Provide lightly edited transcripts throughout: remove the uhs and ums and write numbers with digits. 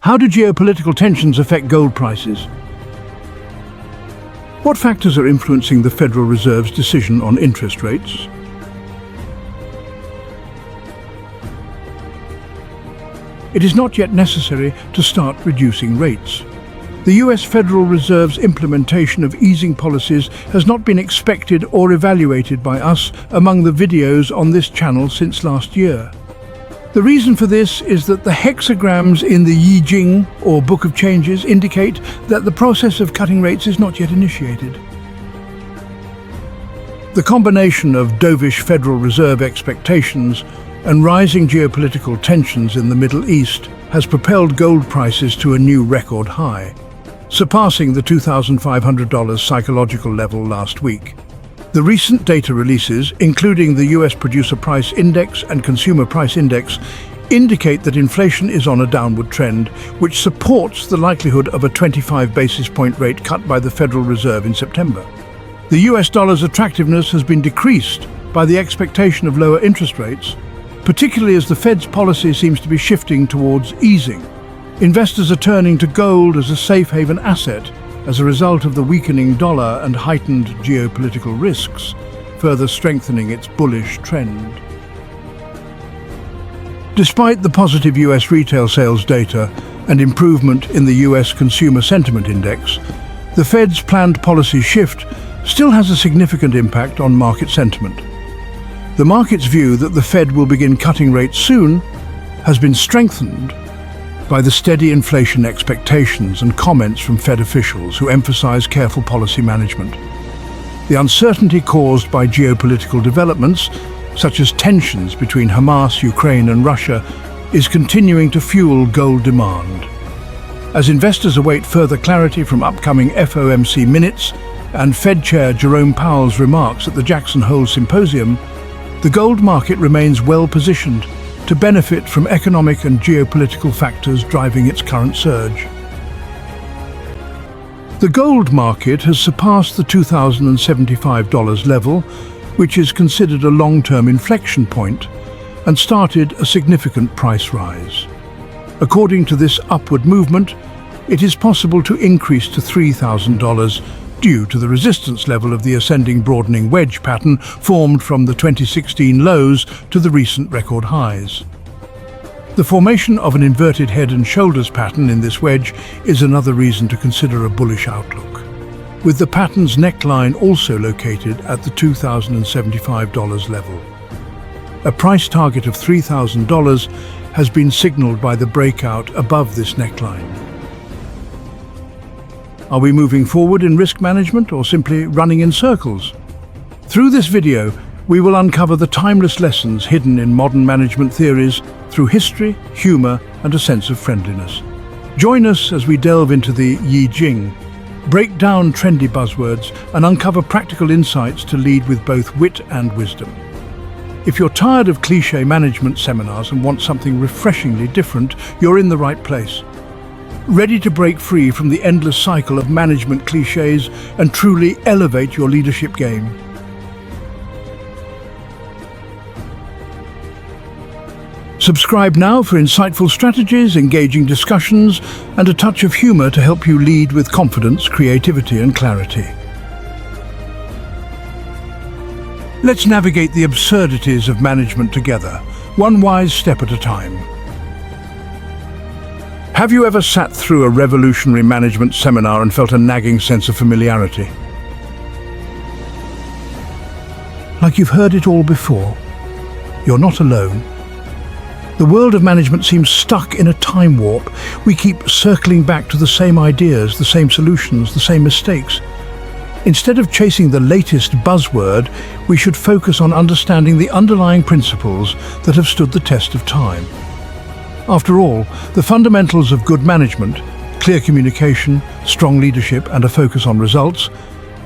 How do geopolitical tensions affect gold prices? What factors are influencing the Federal Reserve's decision on interest rates? It is not yet necessary to start reducing rates. The US Federal Reserve's implementation of easing policies has not been expected or evaluated by us among the videos on this channel since last year. The reason for this is that the hexagrams in the Yi Jing, or Book of Changes, indicate that the process of cutting rates is not yet initiated. The combination of dovish Federal Reserve expectations and rising geopolitical tensions in the Middle East has propelled gold prices to a new record high, surpassing the $2,500 psychological level last week. The recent data releases, including the US Producer Price Index and Consumer Price Index, indicate that inflation is on a downward trend, which supports the likelihood of a 25 basis point rate cut by the Federal Reserve in September. The US dollar's attractiveness has been decreased by the expectation of lower interest rates, particularly as the Fed's policy seems to be shifting towards easing. Investors are turning to gold as a safe haven asset as a result of the weakening dollar and heightened geopolitical risks, further strengthening its bullish trend. Despite the positive US retail sales data and improvement in the US Consumer Sentiment Index, the Fed's planned policy shift still has a significant impact on market sentiment. The market's view that the Fed will begin cutting rates soon has been strengthened by the steady inflation expectations and comments from Fed officials who emphasize careful policy management. The uncertainty caused by geopolitical developments, such as tensions between Hamas, Ukraine, and Russia, is continuing to fuel gold demand. As investors await further clarity from upcoming FOMC minutes and Fed Chair Jerome Powell's remarks at the Jackson Hole Symposium, the gold market remains well positioned to benefit from economic and geopolitical factors driving its current surge. The gold market has surpassed the $2,075 level, which is considered a long-term inflection point, and started a significant price rise. According to this upward movement, it is possible to increase to $3,000 due to the resistance level of the ascending broadening wedge pattern formed from the 2016 lows to the recent record highs. The formation of an inverted head and shoulders pattern in this wedge is another reason to consider a bullish outlook, with the pattern's neckline also located at the $2,075 level. A price target of $3,000 has been signaled by the breakout above this neckline. Are we moving forward in risk management or simply running in circles? Through this video, we will uncover the timeless lessons hidden in modern management theories through history, humor, and a sense of friendliness. Join us as we delve into the Yi Jing, break down trendy buzzwords, and uncover practical insights to lead with both wit and wisdom. If you're tired of cliché management seminars and want something refreshingly different, you're in the right place. Ready to break free from the endless cycle of management clichés and truly elevate your leadership game. Subscribe now for insightful strategies, engaging discussions, and a touch of humor to help you lead with confidence, creativity, and clarity. Let's navigate the absurdities of management together, one wise step at a time. Have you ever sat through a revolutionary management seminar and felt a nagging sense of familiarity? Like you've heard it all before. You're not alone. The world of management seems stuck in a time warp. We keep circling back to the same ideas, the same solutions, the same mistakes. Instead of chasing the latest buzzword, we should focus on understanding the underlying principles that have stood the test of time. After all, the fundamentals of good management, clear communication, strong leadership, and a focus on results,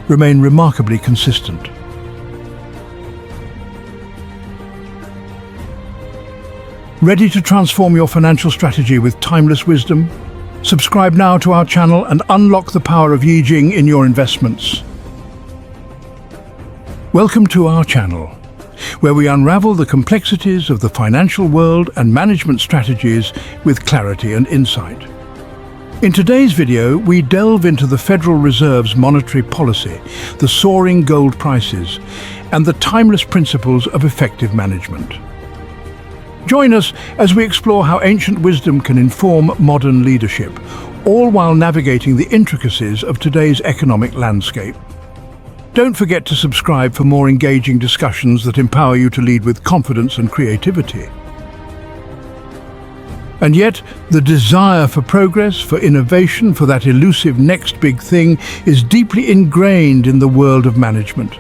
remain remarkably consistent. Ready to transform your financial strategy with timeless wisdom? Subscribe now to our channel and unlock the power of Yi Jing in your investments. Welcome to our channel, where we unravel the complexities of the financial world and management strategies with clarity and insight. In today's video, we delve into the Federal Reserve's monetary policy, the soaring gold prices, and the timeless principles of effective management. Join us as we explore how ancient wisdom can inform modern leadership, all while navigating the intricacies of today's economic landscape. Don't forget to subscribe for more engaging discussions that empower you to lead with confidence and creativity. And yet, the desire for progress, for innovation, for that elusive next big thing is deeply ingrained in the world of management.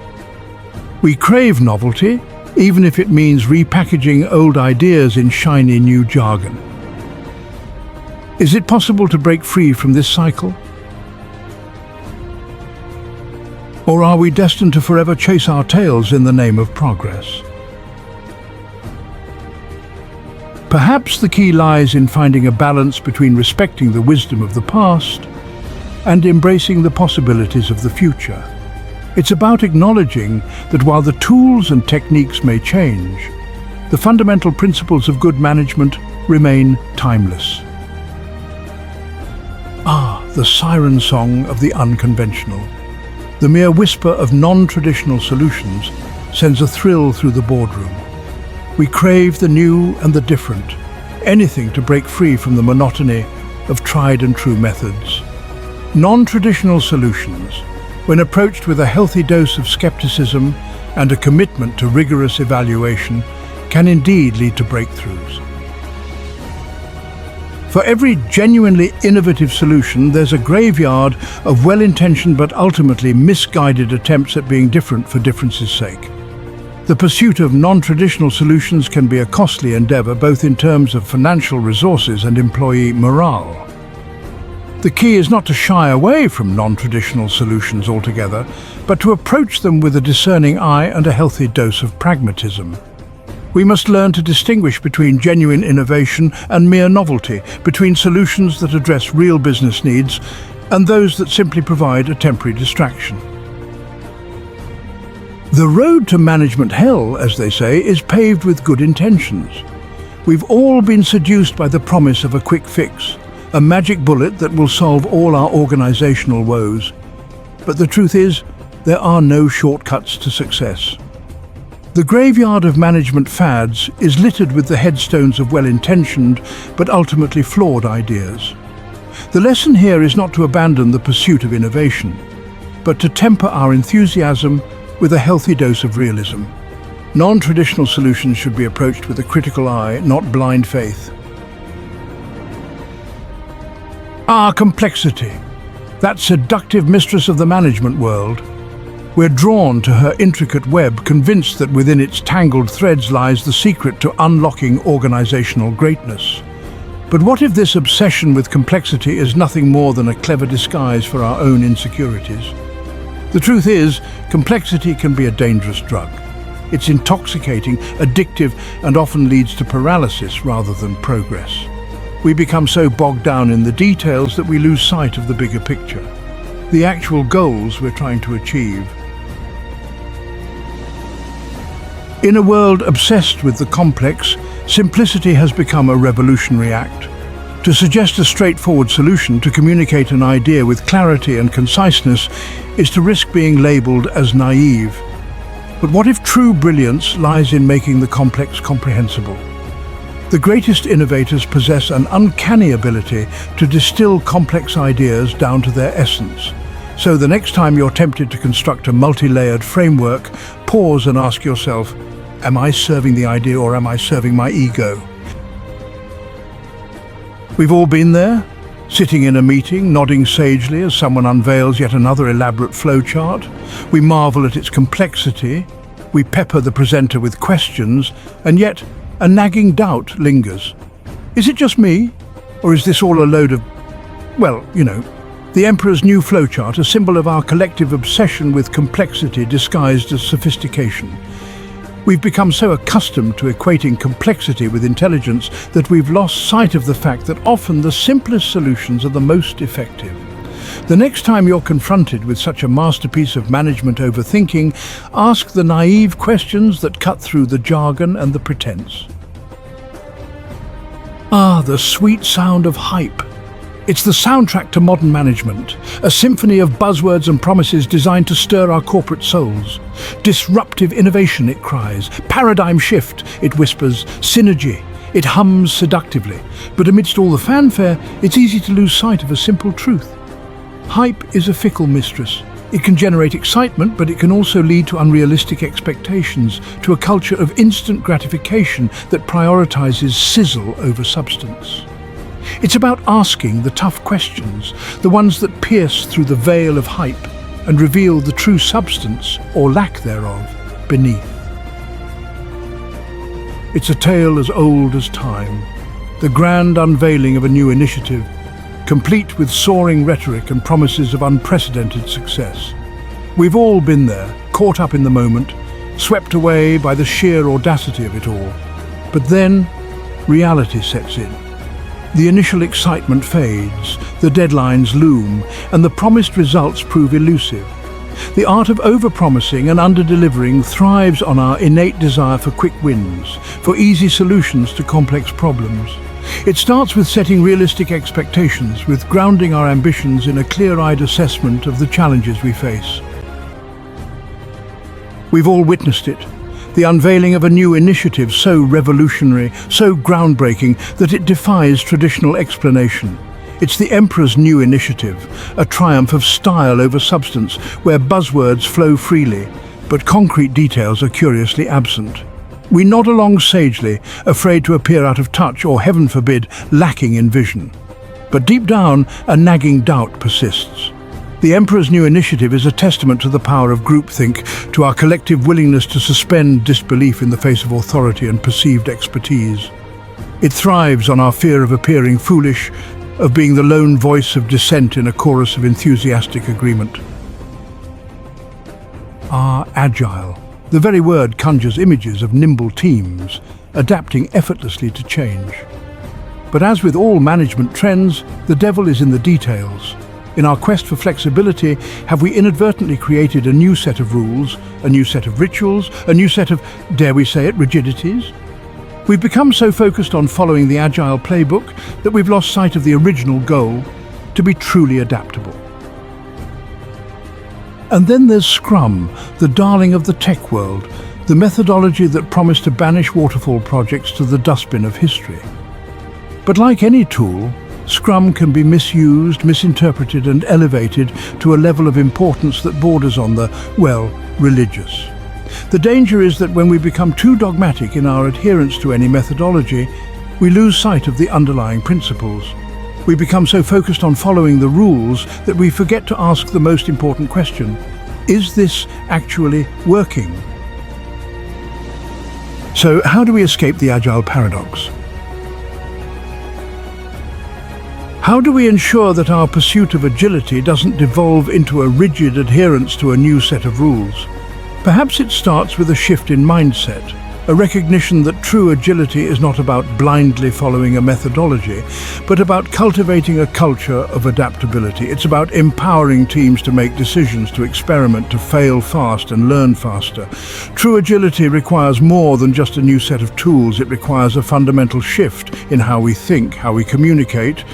We crave novelty, even if it means repackaging old ideas in shiny new jargon. Is it possible to break free from this cycle? Or are we destined to forever chase our tails in the name of progress? Perhaps the key lies in finding a balance between respecting the wisdom of the past and embracing the possibilities of the future. It's about acknowledging that while the tools and techniques may change, the fundamental principles of good management remain timeless. The siren song of the unconventional. The mere whisper of non-traditional solutions sends a thrill through the boardroom. We crave the new and the different, anything to break free from the monotony of tried and true methods. Non-traditional solutions, when approached with a healthy dose of skepticism and a commitment to rigorous evaluation, can indeed lead to breakthroughs. For every genuinely innovative solution, there's a graveyard of well-intentioned but ultimately misguided attempts at being different for difference's sake. The pursuit of non-traditional solutions can be a costly endeavor, both in terms of financial resources and employee morale. The key is not to shy away from non-traditional solutions altogether, but to approach them with a discerning eye and a healthy dose of pragmatism. We must learn to distinguish between genuine innovation and mere novelty, between solutions that address real business needs and those that simply provide a temporary distraction. The road to management hell, as they say, is paved with good intentions. We've all been seduced by the promise of a quick fix, a magic bullet that will solve all our organizational woes. But the truth is, there are no shortcuts to success. The graveyard of management fads is littered with the headstones of well-intentioned but ultimately flawed ideas. The lesson here is not to abandon the pursuit of innovation, but to temper our enthusiasm with a healthy dose of realism. Non-traditional solutions should be approached with a critical eye, not blind faith. Complexity. That seductive mistress of the management world. We're drawn to her intricate web, convinced that within its tangled threads lies the secret to unlocking organizational greatness. But what if this obsession with complexity is nothing more than a clever disguise for our own insecurities? The truth is, complexity can be a dangerous drug. It's intoxicating, addictive, and often leads to paralysis rather than progress. We become so bogged down in the details that we lose sight of the bigger picture, the actual goals we're trying to achieve. In a world obsessed with the complex, simplicity has become a revolutionary act. To suggest a straightforward solution, to communicate an idea with clarity and conciseness, is to risk being labeled as naive. But what if true brilliance lies in making the complex comprehensible? The greatest innovators possess an uncanny ability to distill complex ideas down to their essence. So the next time you're tempted to construct a multi-layered framework, pause and ask yourself, am I serving the idea or am I serving my ego? We've all been there, sitting in a meeting, nodding sagely as someone unveils yet another elaborate flowchart. We marvel at its complexity, we pepper the presenter with questions, and yet a nagging doubt lingers. Is it just me? Or is this all a load of, the Emperor's new flowchart, a symbol of our collective obsession with complexity disguised as sophistication? We've become so accustomed to equating complexity with intelligence that we've lost sight of the fact that often the simplest solutions are the most effective. The next time you're confronted with such a masterpiece of management overthinking, ask the naive questions that cut through the jargon and the pretense. The sweet sound of hype. It's the soundtrack to modern management, a symphony of buzzwords and promises designed to stir our corporate souls. Disruptive innovation, it cries. Paradigm shift, it whispers. Synergy, it hums seductively. But amidst all the fanfare, it's easy to lose sight of a simple truth. Hype is a fickle mistress. It can generate excitement, but it can also lead to unrealistic expectations, to a culture of instant gratification that prioritizes sizzle over substance. It's about asking the tough questions, the ones that pierce through the veil of hype and reveal the true substance, or lack thereof, beneath. It's a tale as old as time, the grand unveiling of a new initiative, complete with soaring rhetoric and promises of unprecedented success. We've all been there, caught up in the moment, swept away by the sheer audacity of it all. But then, reality sets in. The initial excitement fades, the deadlines loom, and the promised results prove elusive. The art of overpromising and under-delivering thrives on our innate desire for quick wins, for easy solutions to complex problems. It starts with setting realistic expectations, with grounding our ambitions in a clear-eyed assessment of the challenges we face. We've all witnessed it. The unveiling of a new initiative so revolutionary, so groundbreaking, that it defies traditional explanation. It's the Emperor's new initiative, a triumph of style over substance, where buzzwords flow freely, but concrete details are curiously absent. We nod along sagely, afraid to appear out of touch or, heaven forbid, lacking in vision. But deep down, a nagging doubt persists. The Emperor's new initiative is a testament to the power of groupthink, to our collective willingness to suspend disbelief in the face of authority and perceived expertise. It thrives on our fear of appearing foolish, of being the lone voice of dissent in a chorus of enthusiastic agreement. Agile. The very word conjures images of nimble teams, adapting effortlessly to change. But as with all management trends, the devil is in the details. In our quest for flexibility, have we inadvertently created a new set of rules, a new set of rituals, a new set of, dare we say it, rigidities? We've become so focused on following the agile playbook that we've lost sight of the original goal, to be truly adaptable. And then there's Scrum, the darling of the tech world, the methodology that promised to banish waterfall projects to the dustbin of history. But like any tool, Scrum can be misused, misinterpreted and elevated to a level of importance that borders on the, well, religious. The danger is that when we become too dogmatic in our adherence to any methodology, we lose sight of the underlying principles. We become so focused on following the rules that we forget to ask the most important question: is this actually working? So how do we escape the agile paradox? How do we ensure that our pursuit of agility doesn't devolve into a rigid adherence to a new set of rules? Perhaps it starts with a shift in mindset, a recognition that true agility is not about blindly following a methodology, but about cultivating a culture of adaptability. It's about empowering teams to make decisions, to experiment, to fail fast and learn faster. True agility requires more than just a new set of tools. It requires a fundamental shift in how we think, how we communicate,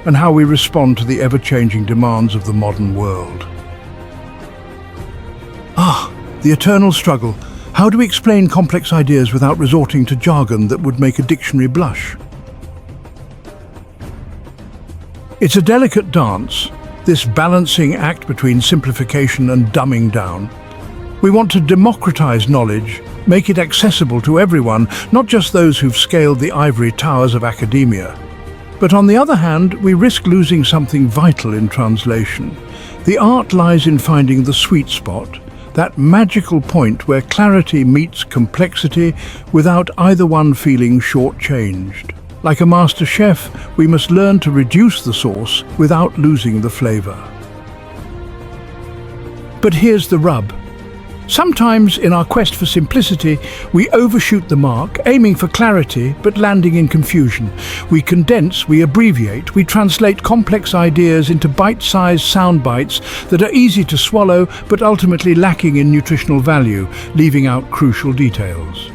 and how we respond to the ever-changing demands of the modern world. The eternal struggle. How do we explain complex ideas without resorting to jargon that would make a dictionary blush? It's a delicate dance, this balancing act between simplification and dumbing down. We want to democratize knowledge, make it accessible to everyone, not just those who've scaled the ivory towers of academia. But on the other hand, we risk losing something vital in translation. The art lies in finding the sweet spot, that magical point where clarity meets complexity without either one feeling shortchanged. Like a master chef, we must learn to reduce the sauce without losing the flavor. But here's the rub. Sometimes in our quest for simplicity, we overshoot the mark, aiming for clarity but landing in confusion. We condense, we abbreviate, we translate complex ideas into bite-sized sound bites that are easy to swallow but ultimately lacking in nutritional value, leaving out crucial details.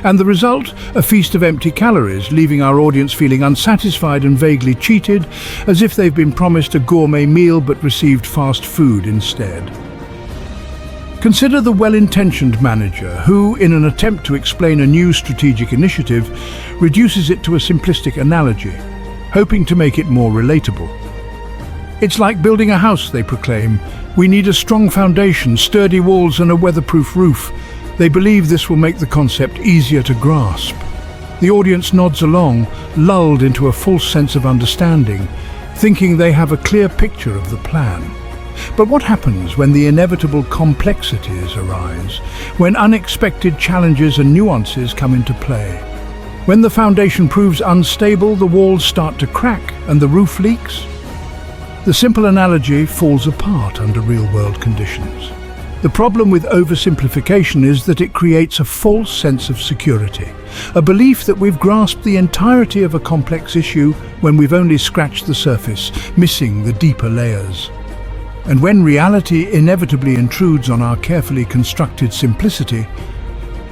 And the result? A feast of empty calories, leaving our audience feeling unsatisfied and vaguely cheated, as if they've been promised a gourmet meal but received fast food instead. Consider the well-intentioned manager who, in an attempt to explain a new strategic initiative, reduces it to a simplistic analogy, hoping to make it more relatable. It's like building a house, they proclaim. We need a strong foundation, sturdy walls and a weatherproof roof. They believe this will make the concept easier to grasp. The audience nods along, lulled into a false sense of understanding, thinking they have a clear picture of the plan. But what happens when the inevitable complexities arise, when unexpected challenges and nuances come into play? When the foundation proves unstable, the walls start to crack and the roof leaks? The simple analogy falls apart under real-world conditions. The problem with oversimplification is that it creates a false sense of security, a belief that we've grasped the entirety of a complex issue when we've only scratched the surface, missing the deeper layers. And when reality inevitably intrudes on our carefully constructed simplicity,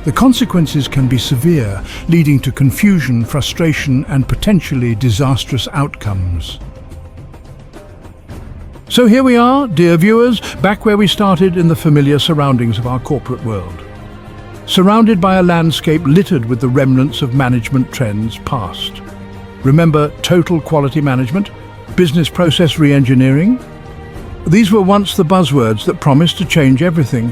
the consequences can be severe, leading to confusion, frustration, and potentially disastrous outcomes. So here we are, dear viewers, back where we started in the familiar surroundings of our corporate world. Surrounded by a landscape littered with the remnants of management trends past. Remember total quality management, business process re-engineering? These were once the buzzwords that promised to change everything.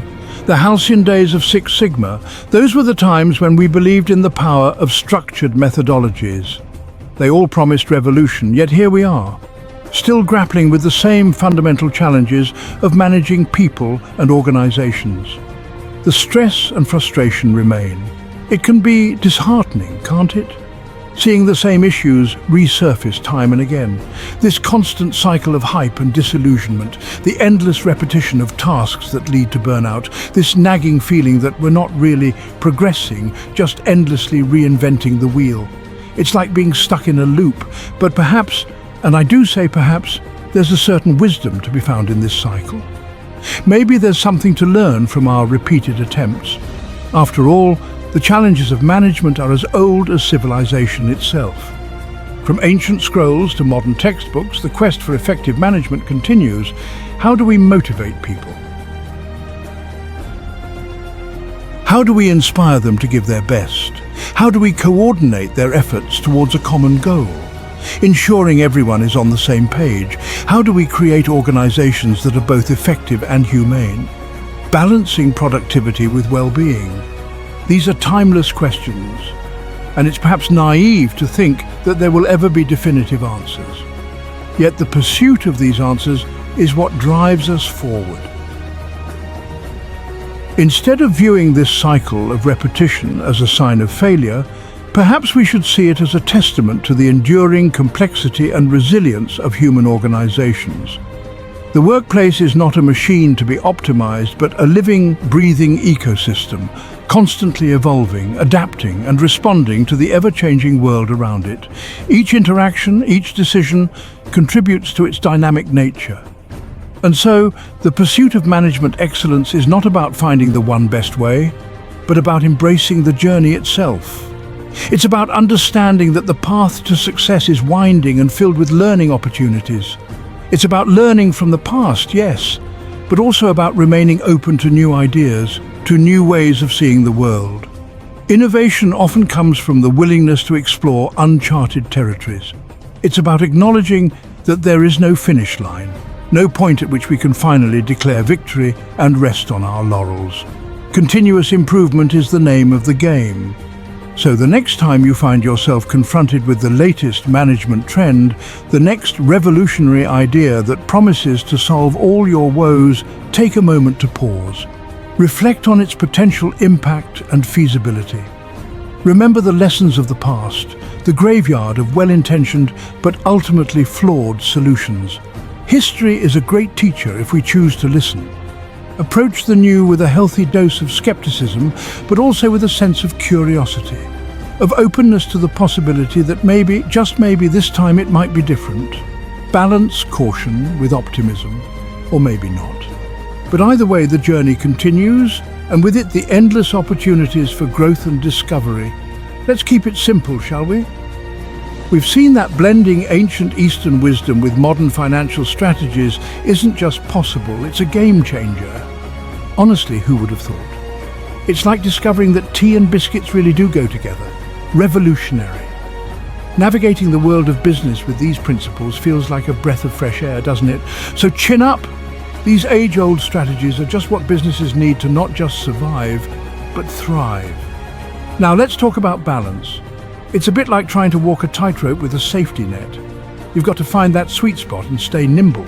The halcyon days of Six Sigma, those were the times when we believed in the power of structured methodologies. They all promised revolution, yet here we are, still grappling with the same fundamental challenges of managing people and organizations. The stress and frustration remain. It can be disheartening, can't it? Seeing the same issues resurface time and again. This constant cycle of hype and disillusionment, the endless repetition of tasks that lead to burnout, this nagging feeling that we're not really progressing, just endlessly reinventing the wheel. It's like being stuck in a loop, but perhaps, and I do say perhaps, there's a certain wisdom to be found in this cycle. Maybe there's something to learn from our repeated attempts. After all, the challenges of management are as old as civilization itself. From ancient scrolls to modern textbooks, the quest for effective management continues. How do we motivate people? How do we inspire them to give their best? How do we coordinate their efforts towards a common goal? Ensuring everyone is on the same page. How do we create organizations that are both effective and humane? Balancing productivity with well-being. These are timeless questions, and it's perhaps naive to think that there will ever be definitive answers. Yet the pursuit of these answers is what drives us forward. Instead of viewing this cycle of repetition as a sign of failure, perhaps we should see it as a testament to the enduring complexity and resilience of human organizations. The workplace is not a machine to be optimized, but a living, breathing ecosystem, constantly evolving, adapting, and responding to the ever-changing world around it. Each interaction, each decision, contributes to its dynamic nature. And so, the pursuit of management excellence is not about finding the one best way, but about embracing the journey itself. It's about understanding that the path to success is winding and filled with learning opportunities. It's about learning from the past, yes, but also about remaining open to new ideas, to new ways of seeing the world. Innovation often comes from the willingness to explore uncharted territories. It's about acknowledging that there is no finish line, no point at which we can finally declare victory and rest on our laurels. Continuous improvement is the name of the game. So the next time you find yourself confronted with the latest management trend, the next revolutionary idea that promises to solve all your woes, take a moment to pause. Reflect on its potential impact and feasibility. Remember the lessons of the past, the graveyard of well-intentioned but ultimately flawed solutions. History is a great teacher if we choose to listen. Approach the new with a healthy dose of skepticism, but also with a sense of curiosity, of openness to the possibility that maybe, just maybe, this time it might be different. Balance caution with optimism, or maybe not. But either way, the journey continues, and with it the endless opportunities for growth and discovery. Let's keep it simple, shall we? We've seen that blending ancient Eastern wisdom with modern financial strategies isn't just possible, it's a game changer. Honestly, who would have thought? It's like discovering that tea and biscuits really do go together. Revolutionary. Navigating the world of business with these principles feels like a breath of fresh air, doesn't it? So chin up! These age-old strategies are just what businesses need to not just survive, but thrive. Now let's talk about balance. It's a bit like trying to walk a tightrope with a safety net. You've got to find that sweet spot and stay nimble.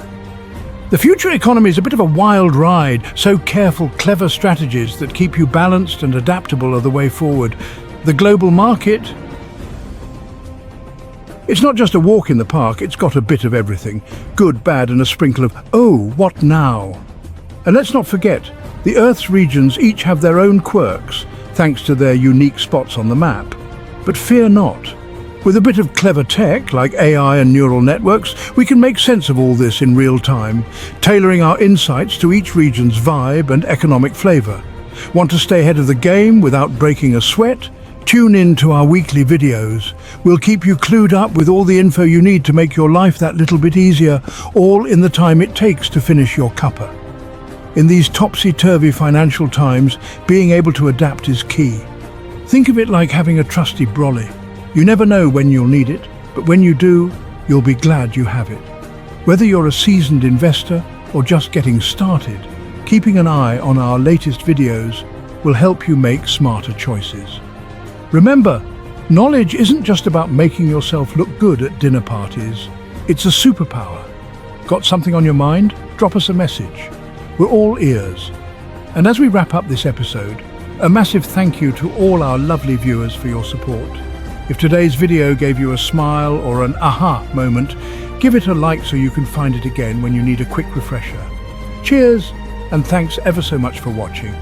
The future economy is a bit of a wild ride, so careful, clever strategies that keep you balanced and adaptable are the way forward. The global market, it's not just a walk in the park, it's got a bit of everything. Good, bad, and a sprinkle of, oh, what now? And let's not forget, the Earth's regions each have their own quirks, thanks to their unique spots on the map. But fear not. With a bit of clever tech, like AI and neural networks, we can make sense of all this in real time, tailoring our insights to each region's vibe and economic flavor. Want to stay ahead of the game without breaking a sweat? Tune in to our weekly videos. We'll keep you clued up with all the info you need to make your life that little bit easier, all in the time it takes to finish your cuppa. In these topsy-turvy financial times, being able to adapt is key. Think of it like having a trusty brolly. You never know when you'll need it, but when you do, you'll be glad you have it. Whether you're a seasoned investor or just getting started, keeping an eye on our latest videos will help you make smarter choices. Remember, knowledge isn't just about making yourself look good at dinner parties. It's a superpower. Got something on your mind? Drop us a message. We're all ears. And as we wrap up this episode, a massive thank you to all our lovely viewers for your support. If today's video gave you a smile or an aha moment, give it a like so you can find it again when you need a quick refresher. Cheers, and thanks ever so much for watching.